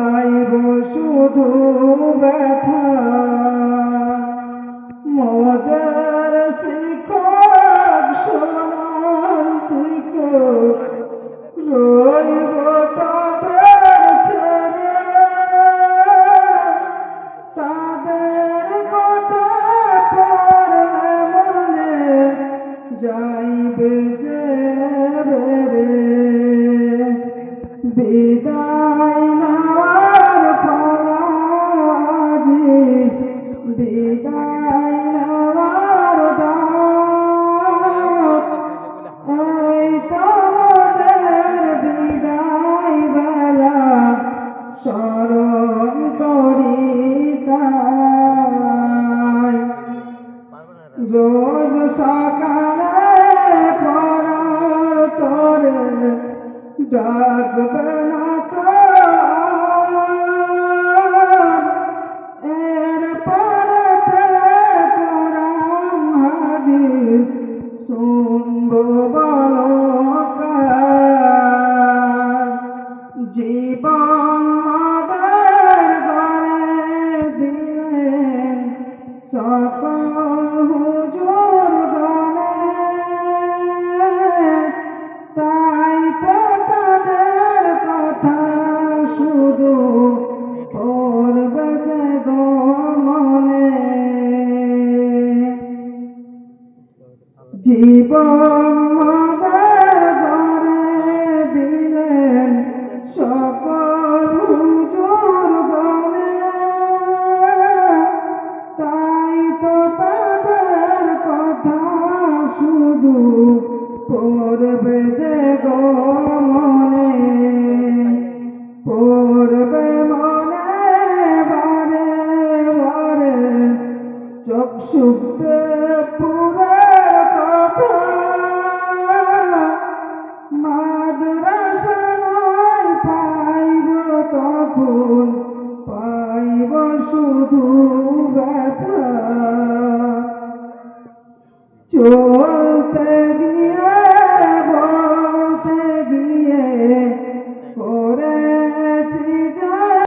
পাইব শুধু ব্যথা মোদের শিক্ষক সোনার শিক্ষক রইব তাদের ছেড়ে তাদের কথা পড়লে মনে যাইবে যে বেরে বিদায় নেওয়ার পালা আজি বিদায় নেওয়ার ডাক এই তোমাদের বিদায় বেলা স্মরণ করি তাই রোজ সকালে পরার তোরে ডাকবে না তো এর পরেতে কোরআন হাদিস শুনব বলো কার জীবন মাদের ঘরে দিলেন সকল হুজুর গণে তাই তো তাদের কথা শুধু পড়বে যে গো মনে জীবন মাদের ঘরে দিলেন সকল হুজুর গণে তাই তো তাদের কথা শুধু পড়বে যে গো মনে পড়বে মনে বারে বারে চোখ শুকতে পুরের কথা মাদ্রাসায় পাইব তখন পাইব শুধু ব্যথা